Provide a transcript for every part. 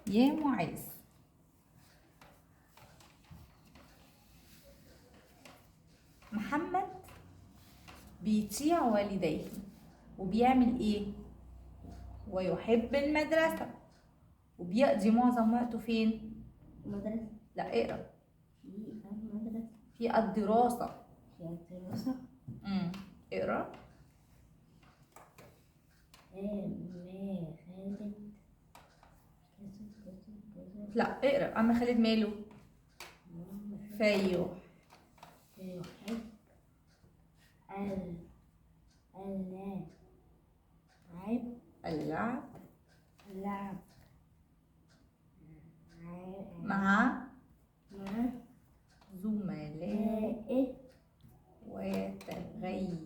يا معاذ. محمد بيطيع والديه وبيعمل ايه؟ ويحب المدرسة وبيقضي معظم وقته فين؟ مدرسة. لا اقرا. في المدرسة. في الدراسة. في الدراسة. اقرا. خالد. لا اقرا. اما خالد ماله؟ فيحب اللعب مع زملائه ويتغيب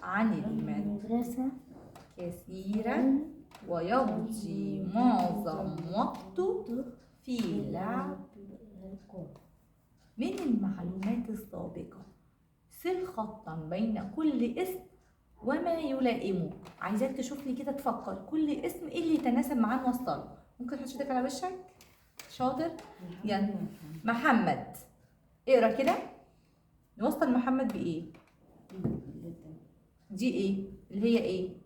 عن المدرسة كثيرا ويقضي معظم وقته في لعب. من المعلومات السابقة سل خطا بين كل اسم وما يلائمه. عايزاك تشوف لي كده، تفكر كل اسم ايه اللي يتناسب معاه نوصله. ممكن تحط ايدك على وشك. شاطر. يعني محمد، اقرا كده. نوصل محمد بايه؟ دي ايه اللي هي ايه؟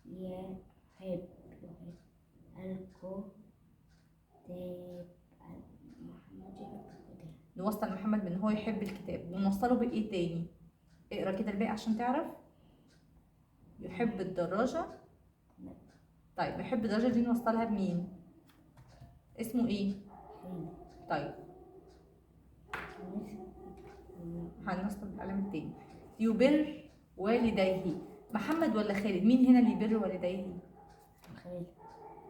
يحب الكتاب. نوصل محمد بان هو يحب الكتاب، ونوصله بايه تاني؟ اقرا كده الباقي عشان تعرف. يحب الدراجة. طيب يحب الدراجة دي نوصلها بمين؟ اسمه ايه؟ طيب هنوصل بالقلم التاني. يبر والديه. محمد ولا خالد؟ مين هنا اللي يبر والديه؟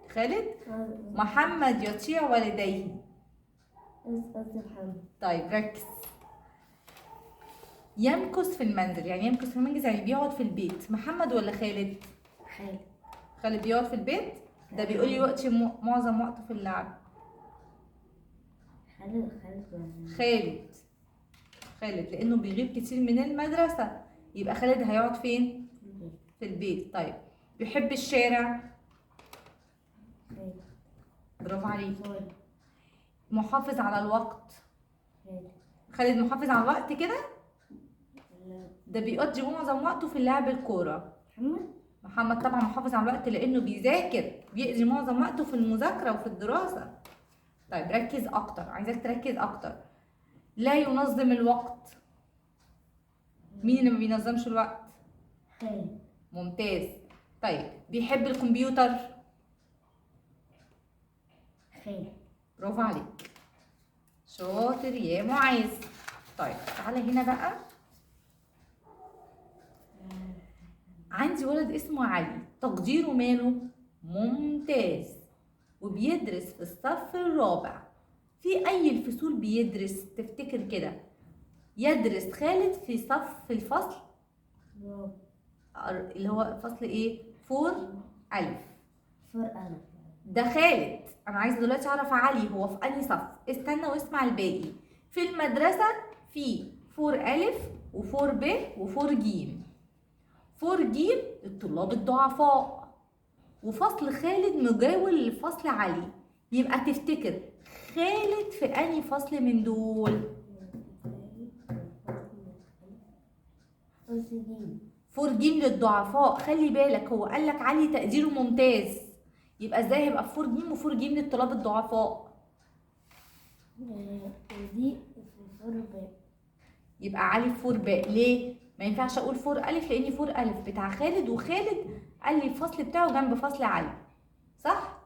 خالد. محمد يطيع والديه. طيب ركز. يمكث في المنزل. يعني يمكث في المنزل يعني بيقعد في البيت. محمد ولا خالد؟ خالد بيقعد في البيت. ده بيقول لي وقت معظم وقته في اللعب. خالد لانه بيغيب كتير من المدرسة، يبقى خالد هيقعد فين؟ في البيت. طيب بيحب الشارع. برافو عليك. محافظ على الوقت. خالد محافظ على الوقت كده. ده بيقضي معظم وقته في لعب الكورة. محمد طبعا محافظ على الوقت لانه بيذاكر، بيقضي معظم وقته في المذاكرة وفي الدراسة. طيب ركز اكتر، عايزاك تركز اكتر. لا ينظم الوقت. مين اللي ما بينظمش الوقت؟ خالد. ممتاز. طيب بيحب الكمبيوتر. خالد. برافو عليك. شاطر يا معاذ. طيب تعالى هنا بقى. عندي ولد اسمه علي، تقديره ماله؟ ممتاز، وبيدرس في الصف الرابع. في اي الفصول بيدرس تفتكر كده؟ يدرس خالد في الفصل اللي هو فصل ايه؟ 4 ألف. ده خالد. انا عايزه دلوقتي اعرف علي هو في انهي صف. استنى واسمع الباقي. في المدرسه في 4 ألف و4 ب و4 ج. 4 ج الطلاب الضعفاء، وفصل خالد مجاور لفصل علي. يبقى تفتكر خالد في انهي فصل من دول؟ 4 ج للضعفاء. خلي بالك هو قال لك علي تقديره ممتاز، يبقى ازاي هيبقى 4 ج و4 ج للطلاب الضعفاء؟ دي 4 ب. يبقى علي 4 ب. ليه؟ ما ينفعش اقول 4 ألف لان 4 ألف بتاع خالد، وخالد قال لي الفصل بتاعه جنب فصل علي، صح؟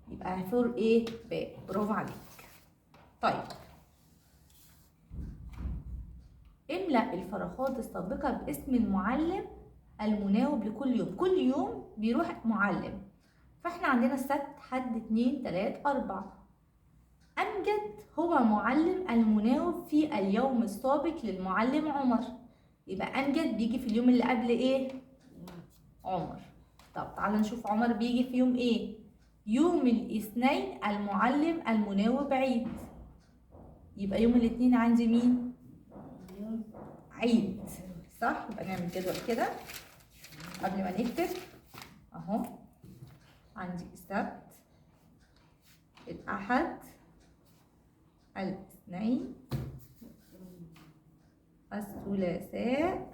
يبقى 4 ايه؟ ب. برافو عليك. طيب املأ الفراغات السابقة باسم المعلم المناوب لكل يوم. كل يوم بيروح معلم، فاحنا عندنا السبت، حد، 2 3 4. أمجد هو معلم المناوب في اليوم السابق للمعلم عمر. يبقى أمجد بيجي في اليوم اللي قبل ايه؟ عمر. طب تعالى نشوف عمر بيجي في يوم ايه؟ يوم الاثنين المعلم المناوب عيد. يبقى يوم الاثنين عندي مين؟ عيد، صح؟ يبقى نعمل جدول كده قبل ما نكتب اهو. عندي السبت الأحد، الاثنين، الثلاثاء.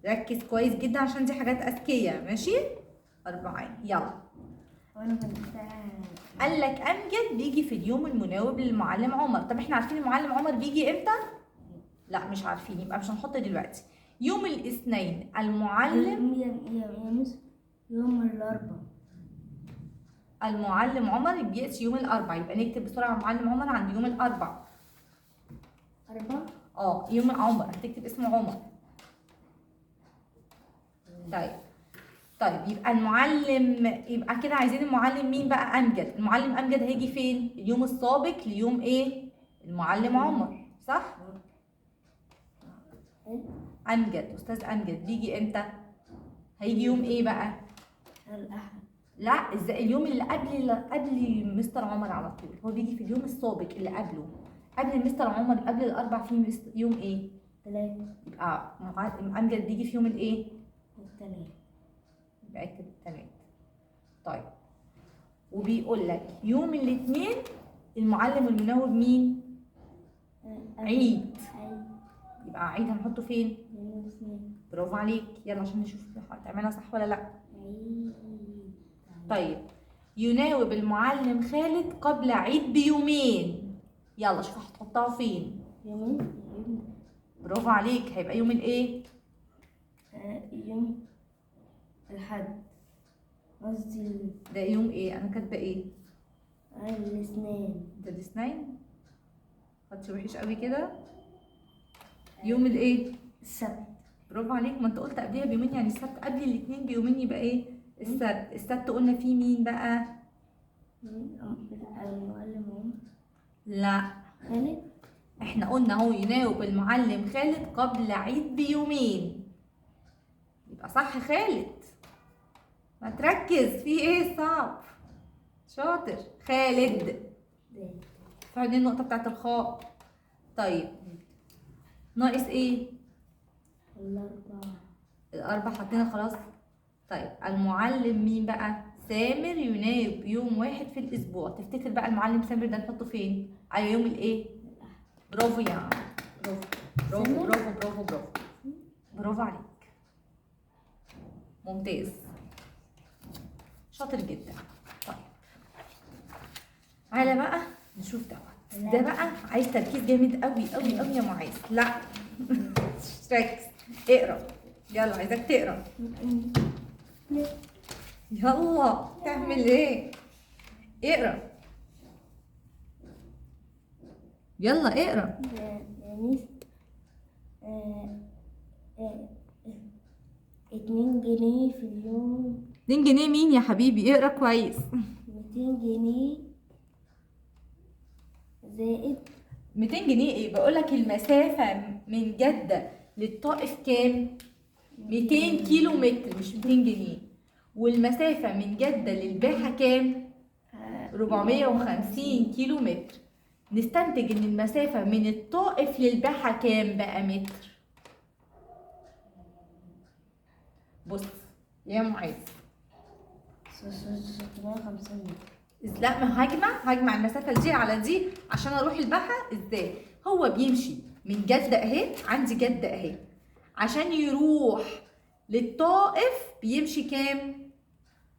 ركز كويس جدا عشان دي حاجات أذكية، ماشي؟ أربعين. يلا. وانا كنت قال لك أمجد بيجي في اليوم المناوب للمعلم عمر. طب احنا عارفين المعلم عمر بيجي امتى؟ لا مش عارفين، يبقى مش هنحط دلوقتي. يوم الاثنين المعلم يوم الأربعاء. المعلم عمر بيأتي يوم الأربعاء، يبقى نكتب بسرعة المعلم عمر عند يوم الأربعاء. 4. يوم عمر، هتكتب اسمه عمر. طيب يبقى المعلم، يبقى كده عايزين المعلم مين بقى؟ أمجد. المعلم أمجد هيجي فين؟ اليوم السابق ليوم إيه؟ المعلم عمر، صح؟ أمجد، أستاذ أمجد بيجي إمتى؟ هيجي يوم إيه بقى؟ الأحد. لا، ازاي؟ اليوم اللي قبل مستر عمر على طول، هو بيجي في اليوم السابق اللي قبله. قبل مستر عمر، قبل الأربع، في يوم إيه؟ 3. يبقى أمجد بيجي في يوم الإيه؟ 3. يبقى اكتب التلات. طيب وبيقول لك يوم الاثنين المعلم المناوب مين؟ عيد. يبقى عيد هنحطه فين؟ برافو عليك. يلا عشان نشوف هتعملها صح ولا لا. طيب يناوب المعلم خالد قبل عيد بيومين. يلا شوف هتحطها فين. يومين. برافو عليك. هيبقى يوم الايه؟ يوم الحد، قصدي ده يوم ايه؟ انا كاتبه ايه؟ الاثنين. ده الاثنين؟ خدش وحش قوي كده. يوم الايه؟ السبت. برافو عليك. ما انت قلت قبلها بيومين، يعني السبت قبل الاثنين بيومين، يبقى ايه؟ السبت. السبت قلنا فيه مين بقى؟ المعلم عمر. لا، خالد. احنا قلنا اهو يناوب المعلم خالد قبل عيد بيومين، يبقى صح خالد. ما تركز في ايه صعب. شاطر خالد. فين النقطة بتاعت الخاء؟ طيب ناقص ايه؟ الأربع حطينا خلاص. طيب المعلم مين بقى؟ سامر يناوب يوم واحد في الأسبوع. تفتكر بقى المعلم سامر ده نحطه فين؟ أيوة يوم الإيه؟ برافو يا عم، برافو برافو برافو برافو برافو برافو عليك. ممتاز، شاطر جدا. طيب تعالى بقى نشوف ده بقى عايز تركيز جامد قوي قوي قوي يا معاذ. لا ركز، اقرا. يلا عايزك تقرا. يلا تعمل ايه؟ اقرا. يلا اقرا. ميس 2 جنيه في اليوم. 2 جنيه مين يا حبيبي؟ اقرا كويس. 200 جنيه زائد 200 جنيه ايه؟ بقولك المسافة من جدة للطائف كام؟ 200 كيلو متر، مش 200 جنيه. والمسافة من جدة للباحة كام؟ 450 كيلو متر. نستنتج ان المسافة من الطائف للباحة كام بقى متر؟ بص يا معاذ، 650 متر. لا ما هجمع المسافة دي على دي عشان اروح الباحة. ازاي؟ هو بيمشي من جدة اهي، عندي جدة اهي، عشان يروح للطائف بيمشي كام؟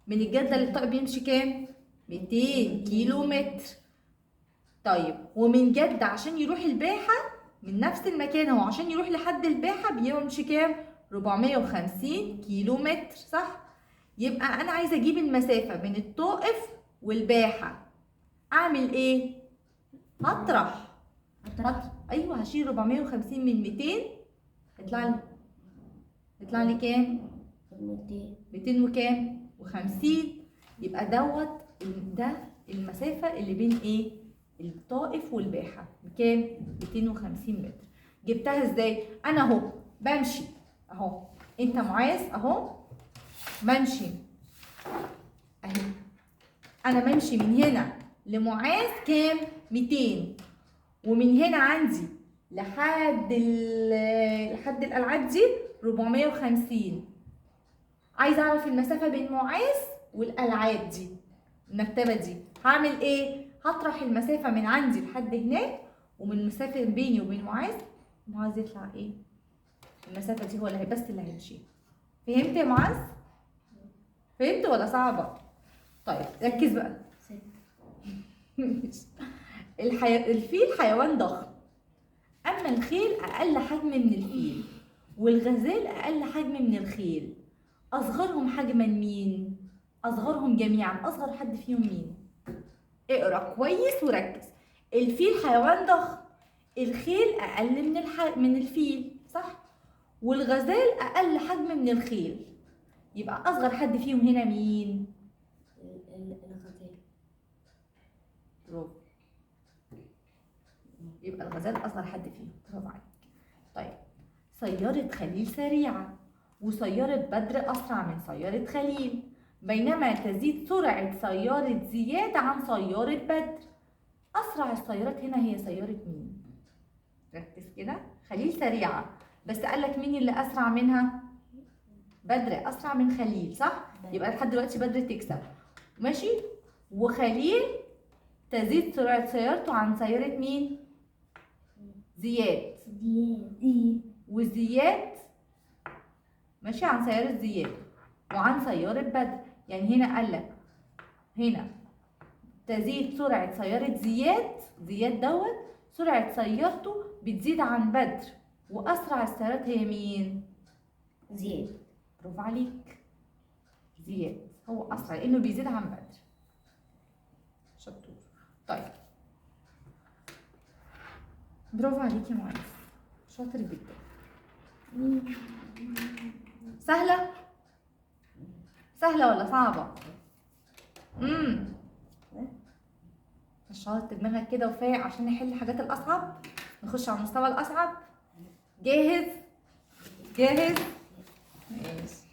من الجدة للطائف بيمشي كام؟ 200 كيلو متر. طيب ومن جدة عشان يروح الباحة من نفس المكان اهو، عشان يروح لحد الباحة بيمشي كام؟ 450 كيلو متر، صح؟ يبقى انا عايزة اجيب المسافة من الطائف والباحة. اعمل ايه؟ هطرح. ايوه هشيل 450 من 200، يطلع لي كام؟ 200 وكام؟ و50. يبقى ده المسافة اللي بين ايه؟ الطائف والباحة بكام؟ 250 متر. جبتها ازاي؟ انا اهو بمشي اهو، انت معاذ اهو بمشي اهي، انا بمشي من هنا لمعاذ كام؟ 200. ومن هنا عندي لحد الالعاب دي 450. عايزه اعرف المسافه بين معاذ والالعاب دي. المكتبة دي هعمل ايه؟ هطرح المسافة من عندي لحد هناك، ومن المسافة بيني وبين معاذ يطلع ايه؟ المسافة دي هو اللي بس اللي هيمشي. فهمت يا معاذ؟ فهمت ولا صعبة؟ طيب ركز بقى. الفيل حيوان ضخم، أما الخيل أقل حجم من الفيل، والغزال أقل حجم من الخيل. أصغرهم حجما مين؟ أصغرهم جميعا، أصغر حد فيهم مين؟ اقرأ كويس وركز. الفيل حيوان ضخم، الخيل أقل من الفيل، صح؟ والغزال أقل حجم من الخيل، يبقى أصغر حد فيهم هنا مين؟ الغزال. برافو. يبقى الغزال أصغر حد فيهم، برافو عليك. طيب سيارة خليل سريعة، وسيارة بدر أسرع من سيارة خليل، بينما تزيد سرعة سيارة زياد عن سيارة بدر. أسرع السيارات هنا هي سيارة مين؟ ركز كده. خليل سريعة، بس قالك مين اللي أسرع منها؟ بدر أسرع من خليل، صح؟ يبقى لحد دلوقتي بدر تكسب، ماشي؟ وخليل تزيد سرعة سيارته عن سيارة مين؟ زياد. وزياد ماشي عن سيارة زياد وعن سيارة بدر. يعني هنا قالك هنا تزيد سرعة سيارة زياد دوت سرعة سيارته بتزيد عن بدر، وأسرع السيارات هي مين؟ زياد. برافو عليك. زياد هو أسرع لأنه بيزيد عن بدر. شطور. طيب برافو عليك يا معاذ، شاطر جدا. سهلة؟ سهلة ولا صعبة؟ نشرت دماغك كده وفايق عشان نحل الحاجات الأصعب، نخش على المستوى الأصعب. جاهز؟ ماشي.